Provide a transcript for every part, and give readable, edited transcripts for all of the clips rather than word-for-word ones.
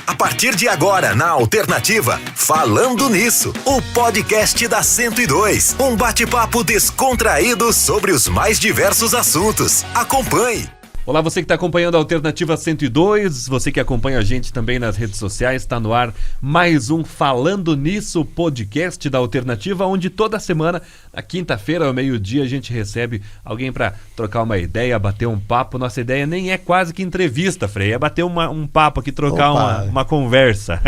A partir de agora, na Alternativa, Falando Nisso, o podcast da 102. Um bate-papo descontraído sobre os mais diversos assuntos. Acompanhe! Olá, você que está acompanhando a Alternativa 102, você que acompanha a gente também nas redes sociais, está no ar mais um Falando Nisso, podcast da Alternativa, onde toda semana, na quinta-feira ao meio-dia, a gente recebe alguém para trocar uma ideia, bater um papo. Nossa ideia nem é quase que entrevista, Frei, é bater um papo aqui, trocar uma conversa.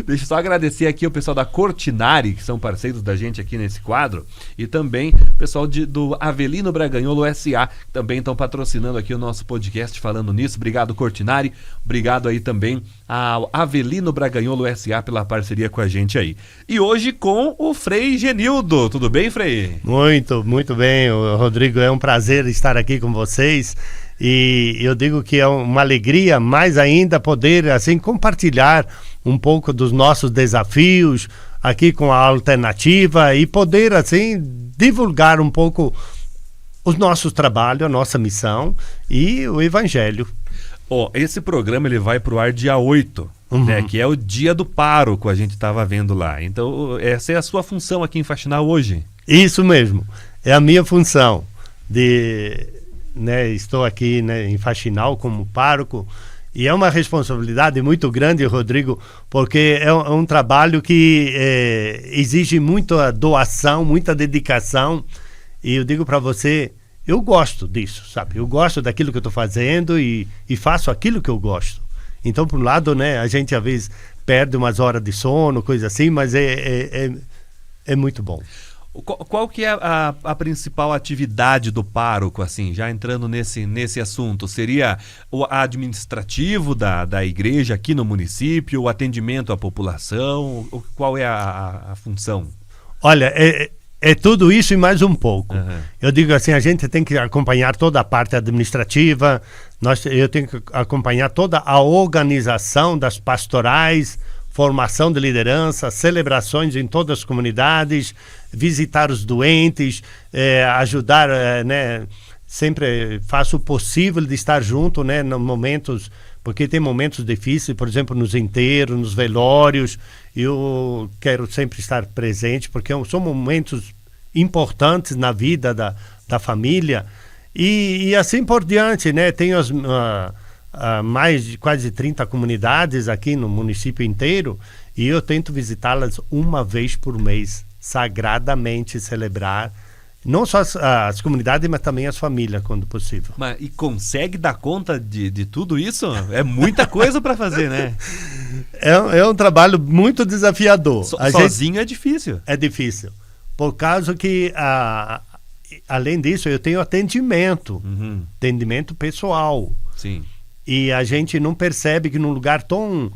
Deixa eu só agradecer aqui o pessoal da Cortinari, que são parceiros da gente aqui nesse quadro, e também o pessoal do Avelino Braganholo S.A., que também estão patrocinando aqui o nosso podcast Falando Nisso. Obrigado, Cortinari. Obrigado aí também ao Avelino Braganholo S.A. pela parceria com a gente aí. E hoje com o Frei Genildo. Tudo bem, Frei? Muito bem, Rodrigo. É um prazer estar aqui com vocês. E eu digo que é uma alegria mais ainda poder assim compartilhar um pouco dos nossos desafios aqui com a Alternativa e poder assim divulgar um pouco os nossos trabalhos, a nossa missão e o Evangelho. Esse programa ele vai pro ar dia 8, né, que é o dia do pároco, a gente estava vendo lá. Então, essa é a sua função aqui em Faxinal hoje? Isso mesmo, é a minha função. Estou aqui, né, em Faxinal como pároco e é uma responsabilidade muito grande, Rodrigo, porque é um trabalho que exige muita doação, muita dedicação. E eu digo para você, eu gosto disso, sabe? Eu gosto daquilo que eu estou fazendo e faço aquilo que eu gosto. Então, por um lado, né, a gente às vezes perde umas horas de sono, coisa assim, mas é muito bom. Qual que é a principal atividade do pároco, assim, já entrando nesse assunto? Seria o administrativo da igreja aqui no município, o atendimento à população? Qual é a função? Olha, é tudo isso e mais um pouco. Eu digo assim, a gente tem que acompanhar toda a parte administrativa, eu tenho que acompanhar toda a organização das pastorais, formação de liderança, celebrações em todas as comunidades, visitar os doentes, ajudar, sempre faço o possível de estar junto, né, nos momentos, porque tem momentos difíceis, por exemplo, nos enterros, nos velórios, eu quero sempre estar presente, porque são momentos importantes na vida da família, e assim por diante, né? Tenho mais de quase 30 comunidades aqui no município inteiro, e eu tento visitá-las uma vez por mês, sagradamente celebrar, não só as comunidades, mas também as famílias, quando possível. E consegue dar conta de tudo isso? É muita coisa para fazer, né? É um trabalho muito desafiador. Sozinho é difícil. É difícil. Por causa que, além disso, eu tenho atendimento pessoal. Sim. E a gente não percebe que num lugar tão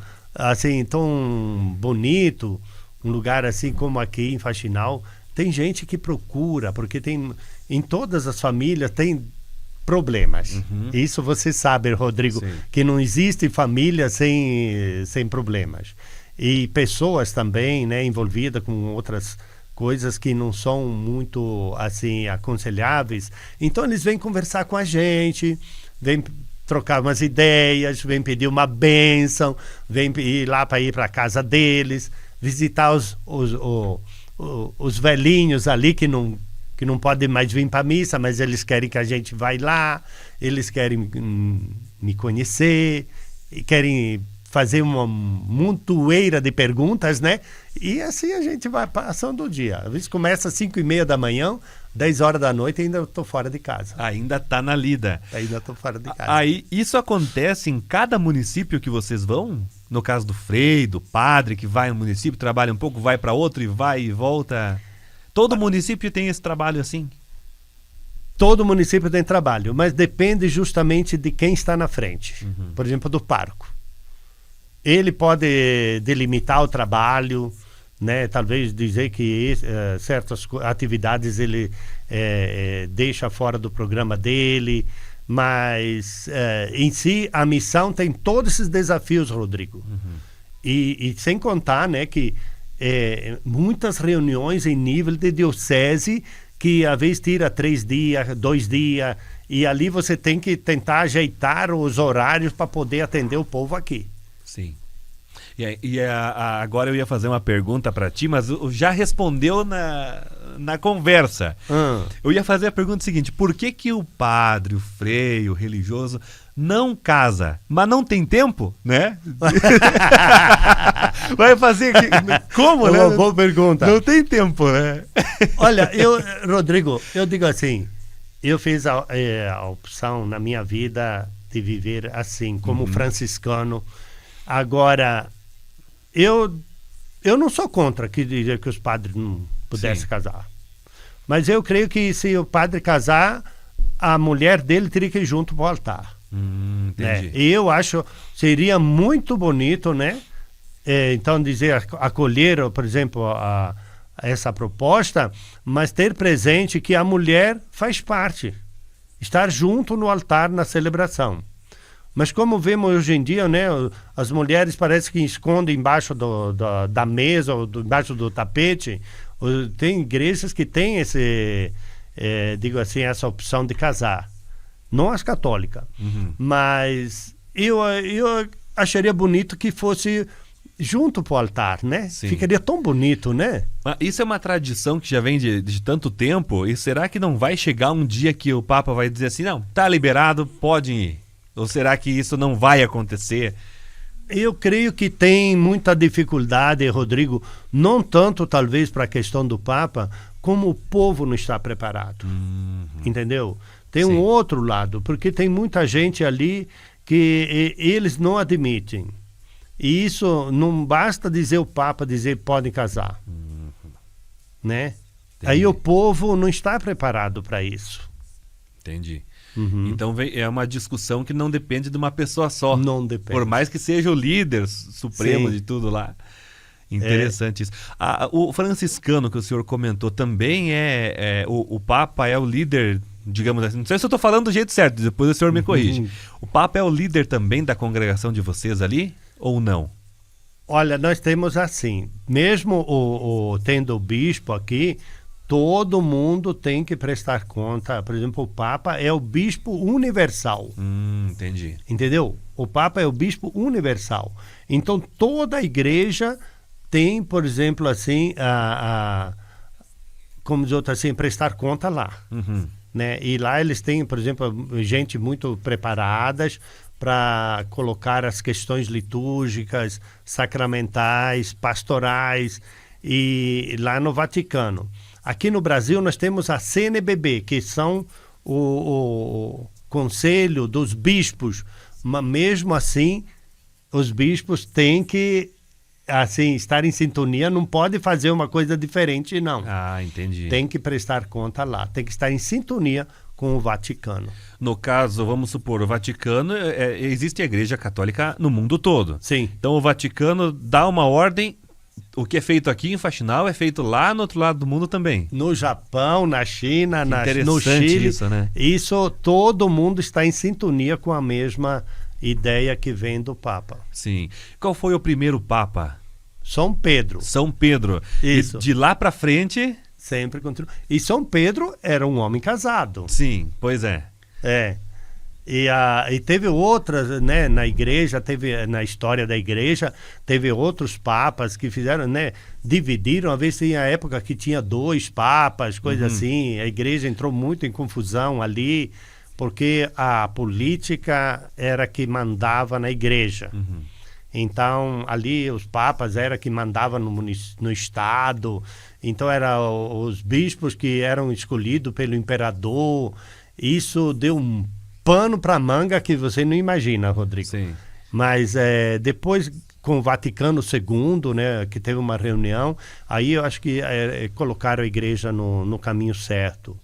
bonito, um lugar assim como aqui em Faxinal, tem gente que procura, porque em todas as famílias tem problemas. Isso você sabe, Rodrigo, sim, que não existe família sem problemas. E pessoas também, né, envolvidas com outras coisas que não são muito assim aconselháveis. Então eles vêm conversar com a gente, vêm trocar umas ideias, vêm pedir uma bênção, vêm ir lá para ir para a casa deles, visitar os velhinhos ali que não podem mais vir para a missa, mas eles querem que a gente vá lá, eles querem me conhecer, e querem fazer uma montoeira de perguntas, né? E assim a gente vai passando o dia. Às vezes começa às 5:30 da manhã, 10 horas da noite e ainda estou fora de casa. Ainda está na lida. Ainda estou fora de casa. Aí, isso acontece em cada município que vocês vão? No caso do Frei, do padre, que vai no município, trabalha um pouco, vai para outro e vai e volta. Todo município tem esse trabalho assim? Todo município tem trabalho, mas depende justamente de quem está na frente. Por exemplo, do pároco. Ele pode delimitar o trabalho, né? Talvez dizer que certas atividades ele deixa fora do programa dele, mas em si a missão tem todos esses desafios, Rodrigo. E sem contar, né, que muitas reuniões em nível de diocese que às vezes tira 3 dias, 2 dias, e ali você tem que tentar ajeitar os horários para poder atender o povo aqui. Sim. Agora eu ia fazer uma pergunta para ti, mas já respondeu na conversa. Eu ia fazer a pergunta seguinte: por que o padre, o frei, o religioso não casa, mas não tem tempo, né? Vai fazer como, né? Boa pergunta. Não tem tempo, né? Olha, Rodrigo, eu digo assim, eu fiz a opção na minha vida de viver assim, como franciscano. Agora, eu não sou contra que dizer que os padres não pudessem casar. Mas eu creio que se o padre casar, a mulher dele teria que ir junto para o altar. Entendi. E eu acho seria muito bonito, né? Então dizer, acolher, por exemplo, essa proposta, mas ter presente que a mulher faz parte, estar junto no altar na celebração. Mas como vemos hoje em dia, né, as mulheres parece que escondem embaixo da mesa ou embaixo do tapete. Tem igrejas que têm digo assim, essa opção de casar. Não as católicas. Mas eu acharia bonito que fosse junto pro altar, né? Sim. Ficaria tão bonito, né? Isso é uma tradição que já vem de tanto tempo, e será que não vai chegar um dia que o Papa vai dizer assim, não, tá liberado, pode ir? Ou será que isso não vai acontecer? Eu creio que tem muita dificuldade, Rodrigo, não tanto talvez para a questão do Papa, como o povo não está preparado. Entendeu? Tem um outro lado, porque tem muita gente ali que eles não admitem. E isso não basta dizer o Papa dizer podem casar. Né? Aí o povo não está preparado para isso. Entendi. Então é uma discussão que não depende de uma pessoa só. Não depende. Por mais que seja o líder supremo de tudo lá. Interessante isso. O franciscano que o senhor comentou também o Papa é o líder, digamos assim, não sei se eu estou falando do jeito certo, depois o senhor me corrige. O Papa é o líder também da congregação de vocês ali ou não? Olha, nós temos assim, mesmo tendo o bispo aqui, todo mundo tem que prestar conta. Por exemplo, o Papa é o bispo universal. Entendi. Entendeu? O Papa é o bispo universal. Então, toda a igreja tem, por exemplo, assim, como diz outro assim, prestar conta lá. Né? E lá eles têm, por exemplo, gente muito preparadas para colocar as questões litúrgicas, sacramentais, pastorais, e lá no Vaticano. Aqui no Brasil nós temos a CNBB, que são o Conselho dos Bispos, mas mesmo assim os bispos têm que assim, estar em sintonia, não pode fazer uma coisa diferente, não. Entendi. Tem que prestar conta lá, tem que estar em sintonia com o Vaticano. No caso, vamos supor, o Vaticano, existe a Igreja Católica no mundo todo. Sim. Então o Vaticano dá uma ordem. O que é feito aqui em Faxinal é feito lá no outro lado do mundo também. No Japão, na China, no Chile. Isso, né? Isso, todo mundo está em sintonia com a mesma ideia que vem do Papa. Sim. Qual foi o primeiro Papa? São Pedro. São Pedro. Isso. E de lá para frente... Sempre continua. E São Pedro era um homem casado. Sim, pois é. E teve outras, né, na igreja, na história da igreja, teve outros papas que fizeram, né, dividiram, às vezes tinha época que tinha 2 papas, coisa assim, a igreja entrou muito em confusão ali, porque a política era que mandava na igreja. Então, ali os papas era que mandavam no estado, então eram os bispos que eram escolhidos pelo imperador. Isso deu um pano para manga que você não imagina, Rodrigo. Sim. Mas depois, com o Vaticano II, né, que teve uma reunião, aí eu acho que colocaram a igreja no caminho certo.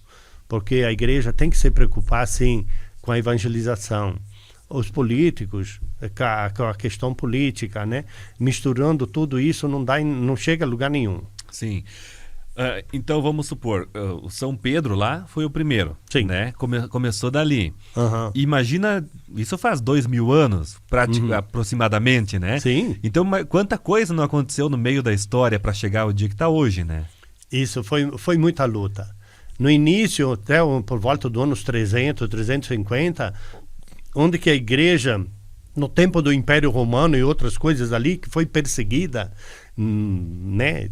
Porque a igreja tem que se preocupar, sim, com a evangelização. Os políticos, com a questão política, né, misturando tudo isso, não chega a lugar nenhum. Sim. Então vamos supor, o São Pedro lá foi o primeiro, Sim. né? Começou dali. Imagina, isso faz 2000 anos, aproximadamente, né? Sim. Então quanta coisa não aconteceu no meio da história para chegar ao dia que está hoje, né? Isso foi muita luta. No início, até por volta dos anos 300, 350, onde que a igreja no tempo do Império Romano e outras coisas ali, que foi perseguida, né?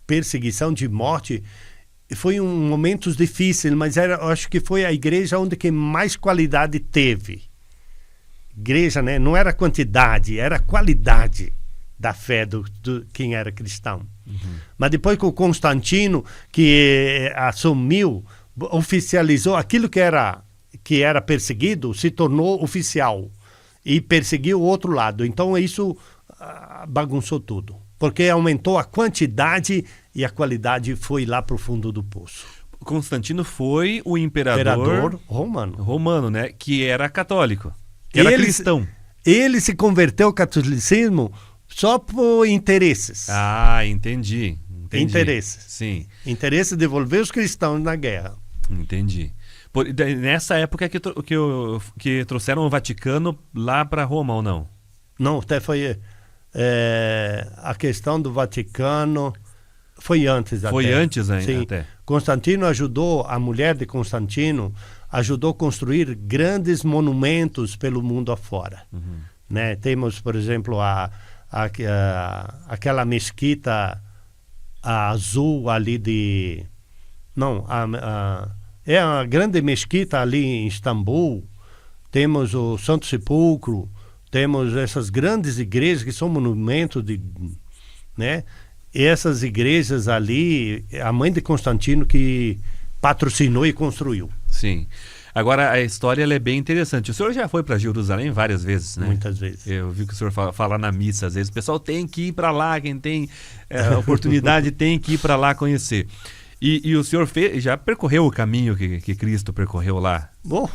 Perseguição de morte. Foi momentos difíceis, mas eu acho que foi a igreja onde que mais qualidade teve. Igreja, né? Não era quantidade, era qualidade da fé do quem era cristão. Mas depois com Constantino, que assumiu, oficializou aquilo que era perseguido, se tornou oficial e perseguiu o outro lado. Então isso bagunçou tudo, porque aumentou a quantidade e a qualidade foi lá para o fundo do poço. Constantino foi o imperador romano, né? Que era católico, que era cristão. Ele se converteu ao catolicismo só por interesses. Ah, entendi. Interesses. Sim. Interesse de devolver os cristãos na guerra. Entendi. Nessa época que trouxeram o Vaticano lá para Roma, ou não? Não, até foi a questão do Vaticano foi antes. Foi até. Antes ainda? Sim. Até. Constantino ajudou, a mulher de Constantino ajudou a construir grandes monumentos pelo mundo afora. Né? Temos, por exemplo, aquela mesquita azul ali de... Não, é a grande mesquita ali em Istambul. Temos o Santo Sepulcro, temos essas grandes igrejas que são monumentos né? E essas igrejas ali, a mãe de Constantino que patrocinou e construiu. Sim. Agora, a história ela é bem interessante. O senhor já foi para Jerusalém várias vezes, né? Muitas vezes. Eu vi que o senhor fala na missa, às vezes. O pessoal tem que ir para lá, quem tem oportunidade tem que ir para lá conhecer. E o senhor já percorreu o caminho que Cristo percorreu lá? Bom,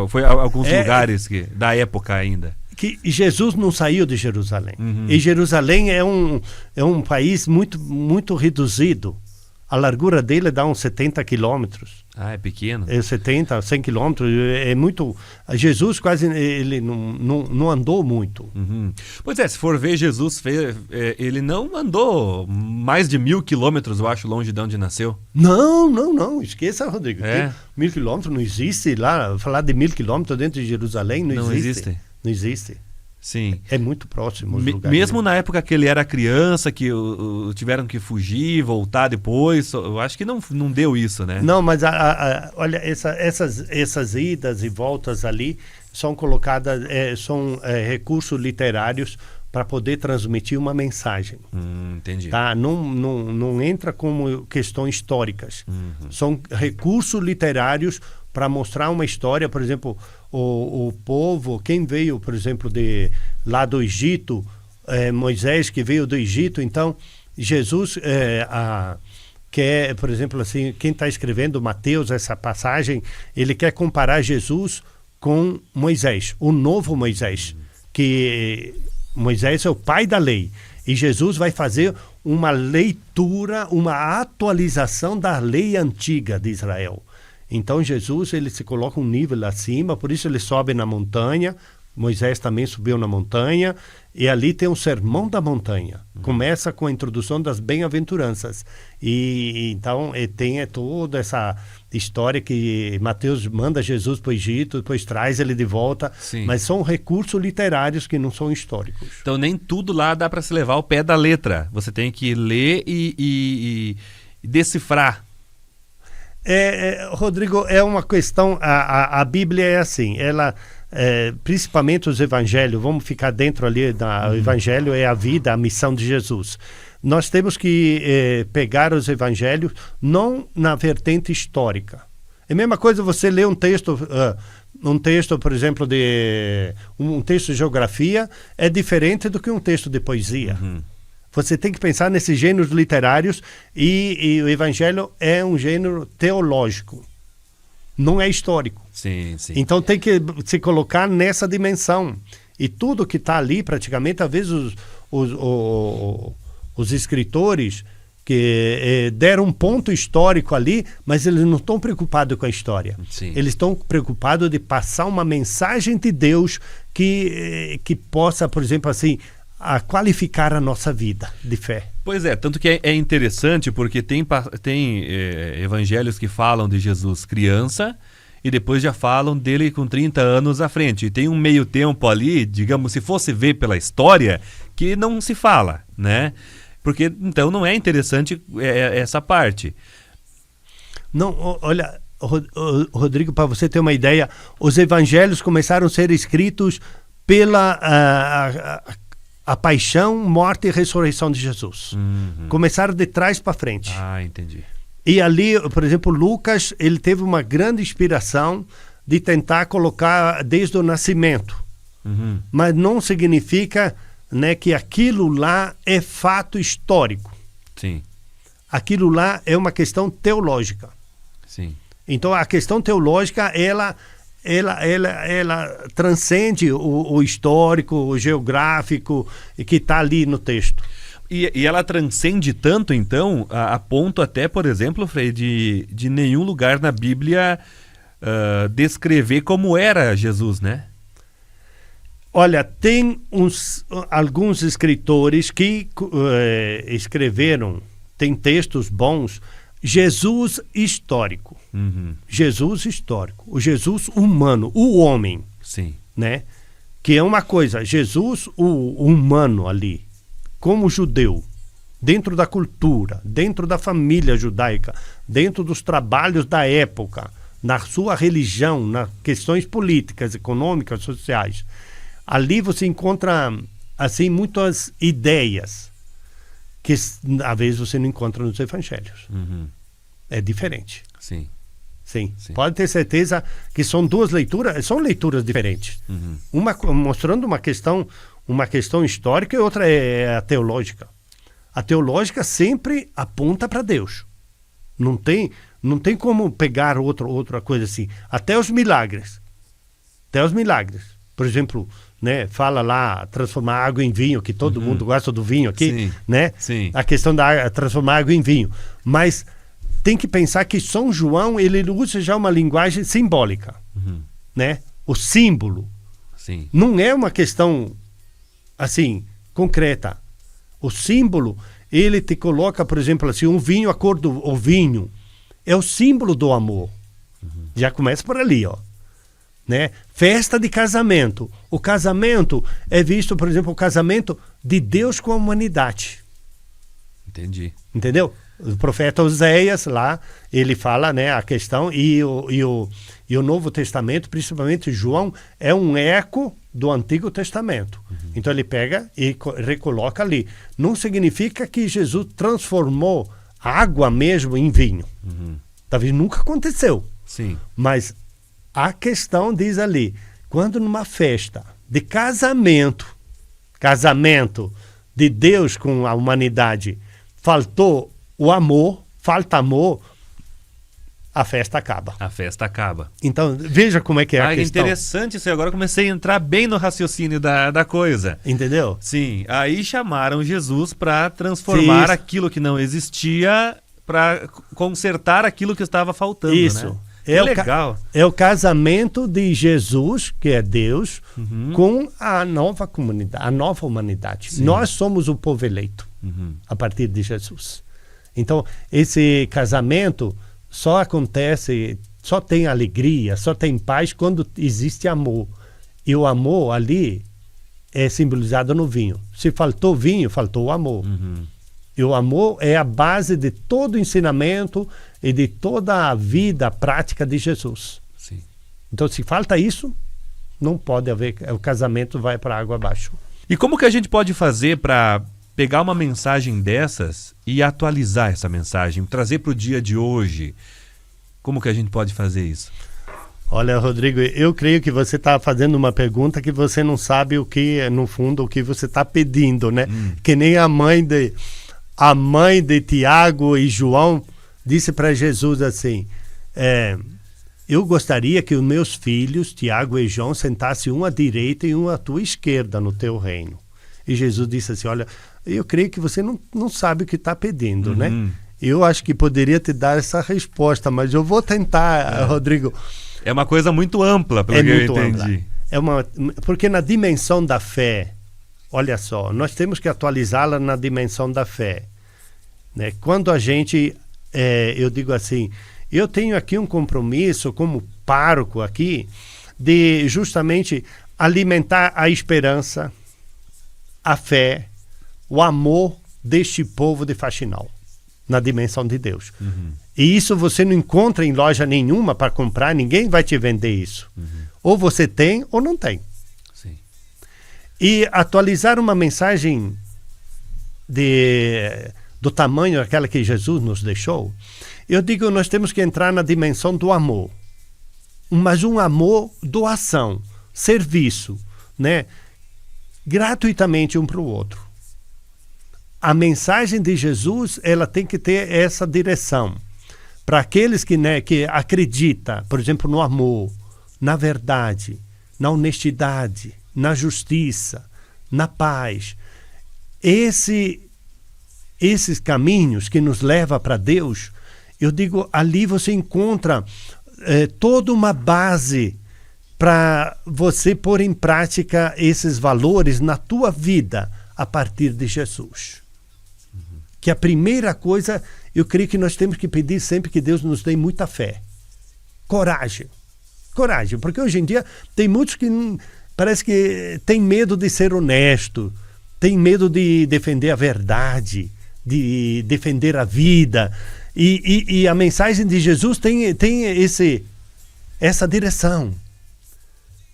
foi a alguns lugares da época ainda. Que Jesus não saiu de Jerusalém. E Jerusalém é um país muito, muito reduzido. A largura dele dá uns 70 quilômetros. Ah, é pequeno? É 70, 100 quilômetros. É muito... Jesus quase ele não andou muito. Pois é, se for ver, Jesus ele não andou mais de 1.000 quilômetros, eu acho, longe de onde nasceu. Não. Esqueça, Rodrigo. 1.000 quilômetros não existe lá. Falar de 1.000 quilômetros dentro de Jerusalém não existe. Não existe. Sim. É muito próximo os lugares. Mesmo na época que ele era criança, que tiveram que fugir, voltar depois, eu acho que não deu isso, né? Não, mas olha, essas idas e voltas ali são colocadas, são recursos literários para poder transmitir uma mensagem. Entendi. Tá? Não entra como questões históricas. São recursos literários para mostrar uma história. Por exemplo, o povo, quem veio, por exemplo, lá do Egito, Moisés que veio do Egito, então Jesus quer, por exemplo, assim, quem está escrevendo Mateus, essa passagem, ele quer comparar Jesus com Moisés, o novo Moisés, que Moisés é o pai da lei, e Jesus vai fazer uma leitura, uma atualização da lei antiga de Israel. Então Jesus ele se coloca um nível acima, por isso ele sobe na montanha. Moisés também subiu na montanha e ali tem o sermão da montanha. Começa com a introdução das bem-aventuranças e então tem toda essa história que Mateus manda Jesus para o Egito, depois traz ele de volta. Sim. Mas são recursos literários que não são históricos. Então nem tudo lá dá para se levar ao pé da letra. Você tem que ler e decifrar. Rodrigo, é uma questão, a Bíblia é assim, ela, principalmente os evangelhos, vamos ficar dentro ali, o evangelho é a vida, a missão de Jesus. Nós temos que pegar os evangelhos não na vertente histórica. É a mesma coisa você ler um texto, por exemplo, um texto de geografia é diferente do que um texto de poesia. Você tem que pensar nesses gêneros literários e o evangelho é um gênero teológico, não é histórico. Sim. Então tem que se colocar nessa dimensão. E tudo que está ali, praticamente, às vezes os escritores que deram um ponto histórico ali, mas eles não estão preocupados com a história. Sim. Eles estão preocupados de passar uma mensagem de Deus que possa, por exemplo, assim, a qualificar a nossa vida de fé. Pois é, tanto que é interessante porque tem evangelhos que falam de Jesus criança e depois já falam dele com 30 anos à frente. E tem um meio tempo ali, digamos, se fosse ver pela história, que não se fala, né? Porque, então, não é interessante essa parte. Não, olha, Rodrigo, para você ter uma ideia, os evangelhos começaram a ser escritos pela a paixão, morte e ressurreição de Jesus. Começaram de trás para frente. Ah, entendi. E ali, por exemplo, Lucas, ele teve uma grande inspiração de tentar colocar desde o nascimento. Mas não significa, né, que aquilo lá é fato histórico. Sim. Aquilo lá é uma questão teológica. Sim. Então, a questão teológica, ela transcende o histórico, o geográfico, que está ali no texto. E ela transcende tanto, então, a ponto até, por exemplo, Frei, de nenhum lugar na Bíblia descrever como era Jesus, né? Olha, tem alguns escritores que escreveram, tem textos bons, Jesus histórico. Jesus histórico. O Jesus humano, o homem. Sim. Né? Que é uma coisa, Jesus, o humano ali, como judeu, dentro da cultura, dentro da família judaica, dentro dos trabalhos da época, na sua religião, nas questões políticas, econômicas, sociais. Ali você encontra, assim, muitas ideias que, às vezes, você não encontra nos evangelhos. É diferente. Sim. Sim. Pode ter certeza que são duas leituras, são leituras diferentes. Uma mostrando uma questão histórica e outra é a teológica. A teológica sempre aponta para Deus. Não tem como pegar outra coisa assim. Até os milagres. Por exemplo, né, fala lá, transformar água em vinho, que todo mundo gosta do vinho aqui. Sim. Né? Sim. A questão da transformar água em vinho. Mas tem que pensar que São João, ele usa já uma linguagem simbólica. Né? O símbolo. Sim. Não é uma questão assim, concreta. O símbolo, ele te coloca, por exemplo, assim, um vinho, a cor do vinho, é o símbolo do amor. Já começa por ali, ó. Né? Festa de casamento. O casamento é visto, por exemplo, o casamento de Deus com a humanidade. Entendi. Entendeu? O profeta Oséias lá, ele fala, né, a questão, e o Novo Testamento, principalmente João, é um eco do Antigo Testamento. Então ele pega e recoloca ali. Não significa que Jesus transformou água mesmo em vinho. Talvez nunca aconteceu. Sim. Mas a questão diz ali, quando numa festa de casamento de Deus com a humanidade, faltou o amor, falta amor, a festa acaba. A festa acaba. Então, veja como é que é a questão. Interessante isso aí. Agora eu comecei a entrar bem no raciocínio da coisa. Entendeu? Sim. Aí chamaram Jesus para transformar aquilo que não existia, para consertar aquilo que estava faltando. Isso. Né? É legal. É o casamento de Jesus, que é Deus, com a nova comunidade, a nova humanidade. Sim. Nós somos o povo eleito a partir de Jesus. Então, esse casamento só acontece, só tem alegria, só tem paz quando existe amor. E o amor ali é simbolizado no vinho. Se faltou vinho, faltou o amor. E o amor é a base de todo o ensinamento e de toda a vida prática de Jesus. Sim. Então, se falta isso, não pode haver, o casamento vai para água abaixo. E como que a gente pode fazer para pegar uma mensagem dessas e atualizar essa mensagem, trazer para o dia de hoje? Como que a gente pode fazer isso? Olha, Rodrigo, eu creio que você está fazendo uma pergunta que você não sabe o que, no fundo, o que você está pedindo, né? Que nem a mãe de Tiago e João disse para Jesus assim, eu gostaria que os meus filhos, Tiago e João, sentassem um à direita e um à tua esquerda no teu reino. E Jesus disse assim, olha, eu creio que você não sabe o que está pedindo, né? Eu acho que poderia te dar essa resposta, mas eu vou tentar, Rodrigo. É uma coisa muito ampla, pelo que eu entendi. Porque na dimensão da fé, olha só, nós temos que atualizá-la na dimensão da fé. Né? Quando a gente, eu digo assim, eu tenho aqui um compromisso como pároco aqui de justamente alimentar a esperança, a fé, o amor deste povo de Faxinal, na dimensão de Deus. E isso você não encontra em loja nenhuma para comprar, ninguém vai te vender isso. Ou você tem ou não tem. Sim. E atualizar uma mensagem do tamanho daquela que Jesus nos deixou, eu digo, nós temos que entrar na dimensão do amor. Mas um amor, doação, serviço, né? Gratuitamente um para o outro. A mensagem de Jesus, ela tem que ter essa direção. Para aqueles que acreditam, por exemplo, no amor, na verdade, na honestidade, na justiça, na paz. Esses caminhos que nos levam para Deus, eu digo, ali você encontra toda uma base para você pôr em prática esses valores na tua vida a partir de Jesus. Que a primeira coisa, eu creio que nós temos que pedir sempre que Deus nos dê muita fé. Coragem. Coragem, porque hoje em dia tem muitos que parece que tem medo de ser honesto, tem medo de defender a verdade, de defender a vida. E a mensagem de Jesus tem essa direção.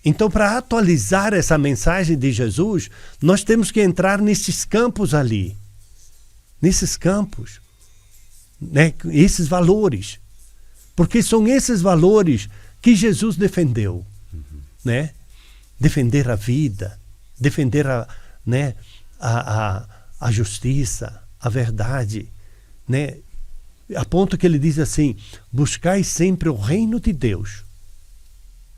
Então, para atualizar essa mensagem de Jesus, nós temos que entrar nesses campos ali. Nesses campos. Né? Esses valores. Porque são esses valores que Jesus defendeu. Né? Defender a vida, defender a justiça, a verdade. Né? A ponto que ele diz assim, buscai sempre o reino de Deus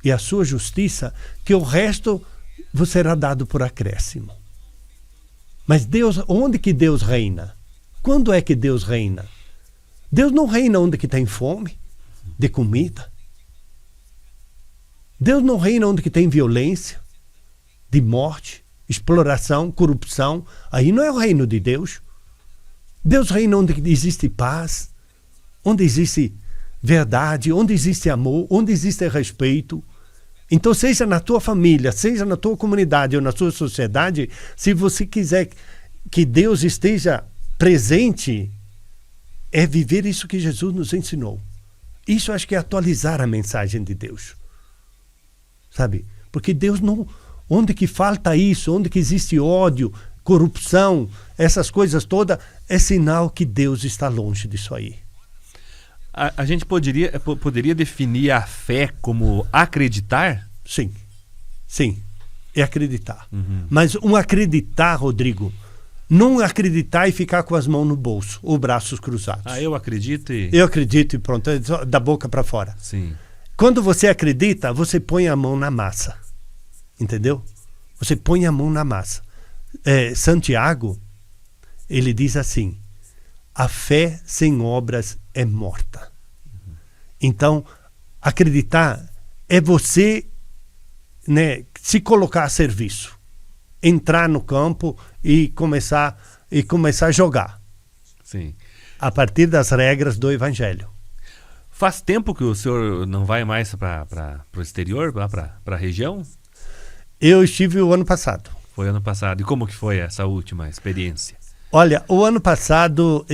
e a sua justiça, que o resto vos será dado por acréscimo. Mas Deus, onde que Deus reina? Quando é que Deus reina? Deus não reina onde que tem fome de comida. Deus não reina onde que tem violência, de morte, exploração, corrupção. Aí não é o reino de Deus. Deus reina onde existe paz, onde existe verdade, onde existe amor, onde existe respeito. Então, seja na tua família, seja na tua comunidade ou na tua sociedade, se você quiser que Deus esteja presente, é viver isso que Jesus nos ensinou. Isso acho que é atualizar a mensagem de Deus. Sabe? Porque Deus não... Onde que falta isso, onde que existe ódio, corrupção, essas coisas todas, é sinal que Deus está longe disso aí. A gente poderia definir a fé como acreditar? Sim, sim, é acreditar. Mas um acreditar, Rodrigo, não acreditar e ficar com as mãos no bolso ou braços cruzados. Eu acredito e... Eu acredito e pronto, da boca para fora. Sim. Quando você acredita, você põe a mão na massa. Entendeu? Você põe a mão na massa. Santiago, ele diz assim, a fé sem obras é morta. Então, acreditar é você, né, se colocar a serviço, entrar no campo e começar a jogar. Sim. A partir das regras do Evangelho. Faz tempo que o senhor não vai mais para o exterior, lá para a região? Eu estive o ano passado. Foi ano passado. E como que foi essa última experiência? Olha, o ano passado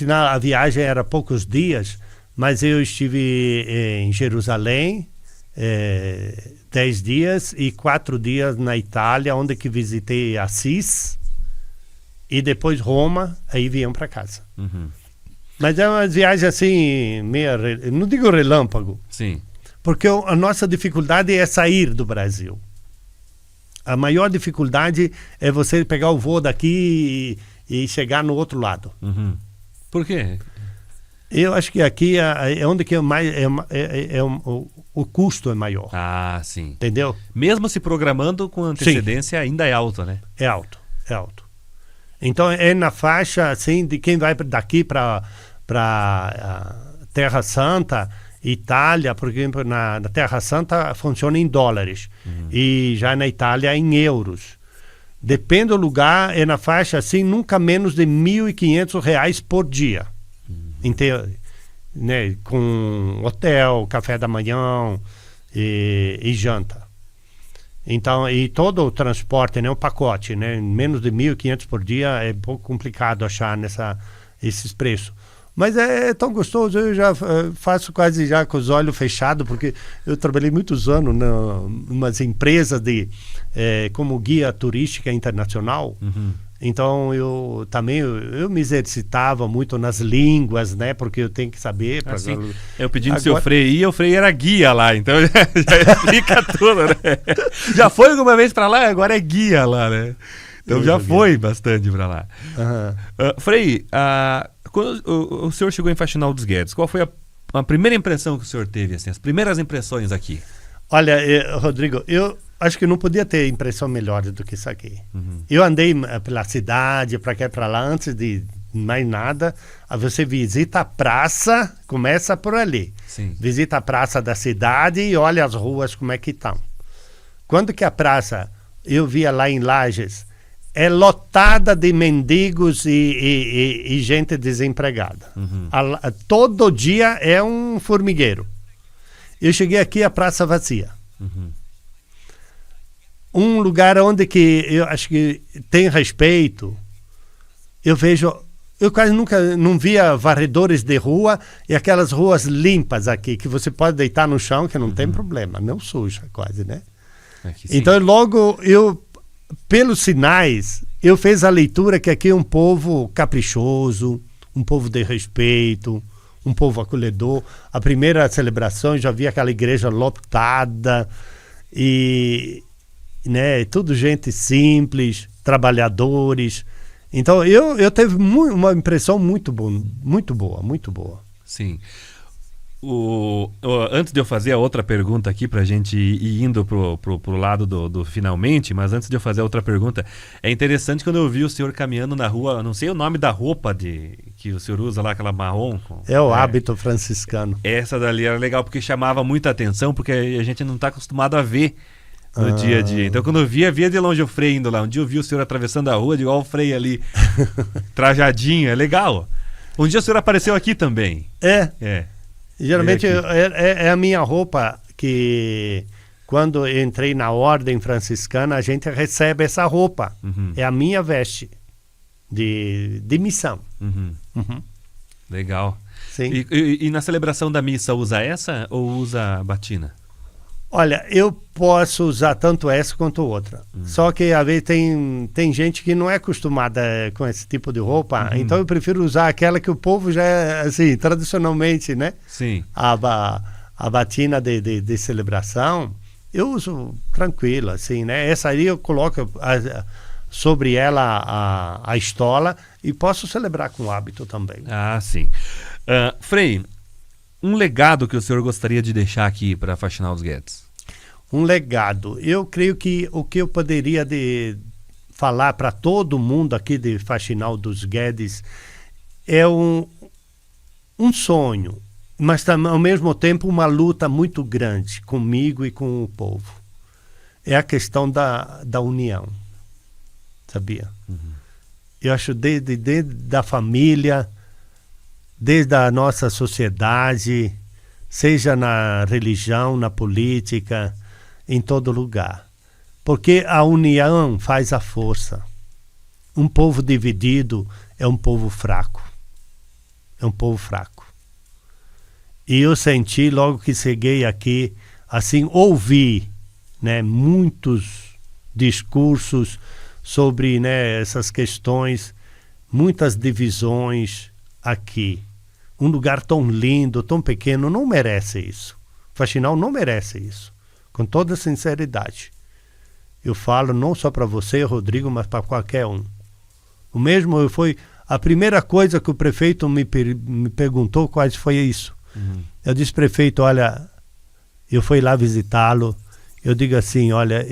a viagem era poucos dias, mas eu estive em Jerusalém 10 dias e 4 dias na Itália, onde que visitei Assis e depois Roma, aí viemos para casa. Mas é uma viagem assim, não digo relâmpago. Sim. Porque a nossa dificuldade é sair do Brasil. A maior dificuldade é você pegar o voo daqui e chegar no outro lado. Por quê? Eu acho que aqui é onde que o custo é maior. Ah, sim. Entendeu? Mesmo se programando com antecedência, sim, ainda é alto, né? É alto. Então é na faixa assim, de quem vai daqui para Terra Santa, Itália, por exemplo, na Terra Santa funciona em dólares e já na Itália em euros. Depende do lugar, é na faixa assim, nunca menos de R$ 1.500 por dia. né, com hotel, café da manhã e janta. Então, e todo o transporte, né, um pacote, né, menos de 1.500 por dia é um pouco complicado achar esses preços. Mas é tão gostoso, eu já faço quase já com os olhos fechados, porque eu trabalhei muitos anos em umas empresas como guia turística internacional. Então eu me exercitava muito nas línguas, né? Porque eu tenho que saber. Assim, eu pedindo agora... seu Frei ia, o Frei era guia lá, então já explica tudo, né? Já foi alguma vez para lá, agora é guia lá, né? Então já foi bastante para lá. Frei, quando o senhor chegou em Faxinal dos Guedes, qual foi a primeira impressão que o senhor teve, assim, as primeiras impressões aqui? Olha, Rodrigo, eu acho que não podia ter impressão melhor do que isso aqui. Eu andei pela cidade, para cá e para lá, antes de mais nada. Você visita a praça, começa por ali. Sim. Visita a praça da cidade e olha as ruas como é que estão. Quando que a praça, eu via lá em Lages, é lotada de mendigos e gente desempregada. Todo dia é um formigueiro. Eu cheguei aqui, a praça vazia. Um lugar onde que eu acho que tem respeito. Eu quase nunca não via varredores de rua e aquelas ruas limpas aqui, que você pode deitar no chão, que não tem problema, não suja quase, né? Então logo pelos sinais, eu fiz a leitura que aqui é um povo caprichoso, um povo de respeito, um povo acolhedor. A primeira celebração, eu já vi aquela igreja lotada e, né, tudo gente simples, trabalhadores. Então, eu teve uma impressão muito boa. Sim. Antes de eu fazer a outra pergunta aqui pra gente ir indo pro lado do finalmente, mas antes de eu fazer a outra pergunta, é interessante quando eu vi o senhor caminhando na rua, não sei o nome da roupa que o senhor usa lá, aquela marrom. É o hábito franciscano. Essa dali era legal porque chamava muita atenção, porque a gente não está acostumado a ver no dia a dia. Então quando eu via de longe o Frei indo lá. Um dia eu vi o senhor atravessando a rua, igual o Frei ali, trajadinho, é legal. Um dia o senhor apareceu aqui também. É. Geralmente é a minha roupa que, quando eu entrei na ordem franciscana, a gente recebe essa roupa. É a minha veste de missão. Legal. Sim. E na celebração da missa usa essa ou usa a batina? Olha, eu posso usar tanto essa quanto outra. Só que às vezes tem gente que não é acostumada com esse tipo de roupa, então eu prefiro usar aquela que o povo já é, assim, tradicionalmente, né? Sim. A batina de celebração, eu uso tranquilo, assim, né? Essa aí eu coloco sobre ela a estola e posso celebrar com hábito também. Ah, sim. Frei, um legado que o senhor gostaria de deixar aqui para Faxinal dos Guedes? Um legado. Eu creio que o que eu poderia falar para todo mundo aqui de Faxinal dos Guedes é um sonho, mas também, ao mesmo tempo, uma luta muito grande comigo e com o povo. É a questão da união, sabia? Eu acho desde da família, desde a nossa sociedade, seja na religião, na política, em todo lugar. Porque a união faz a força. Um povo dividido é um povo fraco. É um povo fraco. E eu senti, logo que cheguei aqui, assim, ouvi, né, muitos discursos sobre, né, essas questões, muitas divisões aqui. Um lugar tão lindo, tão pequeno, não merece isso. Faxinal não merece isso. Com toda sinceridade. Eu falo não só para você, Rodrigo, mas para qualquer um. O mesmo foi a primeira coisa que o prefeito me perguntou, quase foi isso. Eu disse, prefeito, olha, eu fui lá visitá-lo, eu digo assim, olha,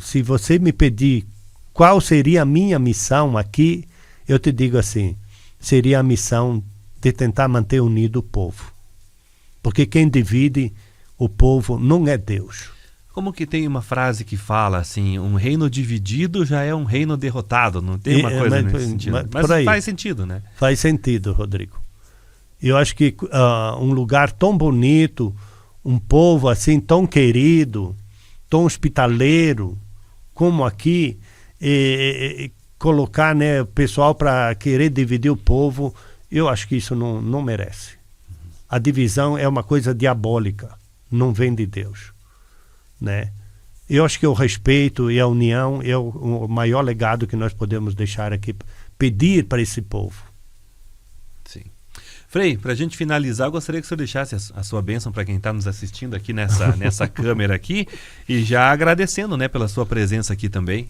se você me pedir qual seria a minha missão aqui, eu te digo assim, seria a missão de tentar manter unido o povo. Porque quem divide o povo não é Deus. Como que tem uma frase que fala assim, um reino dividido já é um reino derrotado, não tem uma coisa nesse sentido? Mas faz sentido, né? Faz sentido, Rodrigo. Eu acho que um lugar tão bonito, um povo assim tão querido, tão hospitaleiro, como aqui, colocar, né, o pessoal para querer dividir o povo, eu acho que isso não merece. A divisão é uma coisa diabólica, não vem de Deus, né? Eu acho que o respeito e a união é o maior legado que nós podemos deixar aqui, pedir para esse povo. Sim. Frei, para a gente finalizar, eu gostaria que o senhor deixasse a sua bênção para quem está nos assistindo aqui nessa câmera aqui, e já agradecendo, né, pela sua presença aqui também.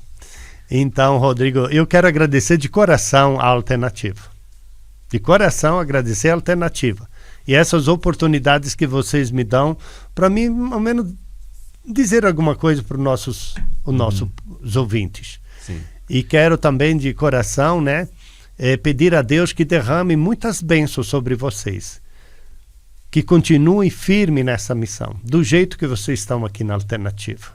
Então, Rodrigo, eu quero agradecer de coração a Alternativa. De coração agradecer a Alternativa. E essas oportunidades que vocês me dão para mim, ao menos, dizer alguma coisa para os nossos ouvintes. Sim. E quero também de coração, né, pedir a Deus que derrame muitas bênçãos sobre vocês. Que continuem firme nessa missão, do jeito que vocês estão aqui na Alternativa,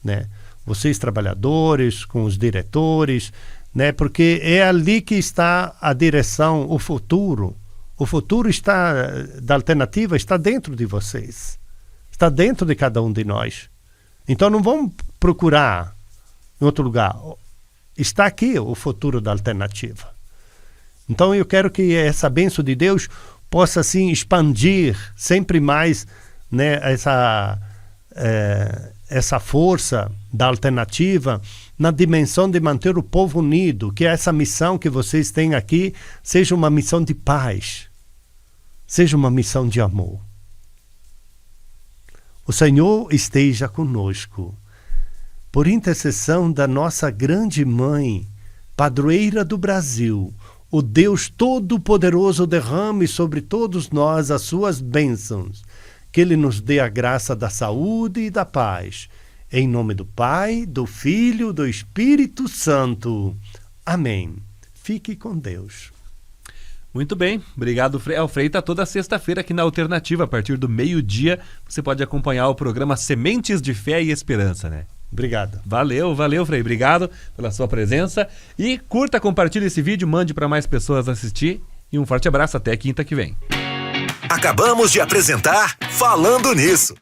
né? Vocês trabalhadores, com os diretores, né? Porque é ali que está a direção, o futuro. O futuro da Alternativa está dentro de vocês. Está dentro de cada um de nós. Então não vamos procurar em outro lugar. Está aqui o futuro da Alternativa. Então eu quero que essa bênção de Deus possa assim expandir sempre mais, né, essa força da Alternativa na dimensão de manter o povo unido, que essa missão que vocês têm aqui seja uma missão de paz, seja uma missão de amor. O Senhor esteja conosco. Por intercessão da nossa grande mãe, padroeira do Brasil, o Deus Todo-Poderoso derrame sobre todos nós as suas bênçãos, que Ele nos dê a graça da saúde e da paz. Em nome do Pai, do Filho, do Espírito Santo. Amém. Fique com Deus. Muito bem, obrigado, Frei. O Frei está toda sexta-feira aqui na Alternativa, a partir do meio-dia. Você pode acompanhar o programa Sementes de Fé e Esperança, né? Obrigado. Valeu, Frei. Obrigado pela sua presença. E curta, compartilhe esse vídeo, mande para mais pessoas assistir. E um forte abraço, até quinta que vem. Acabamos de apresentar Falando Nisso.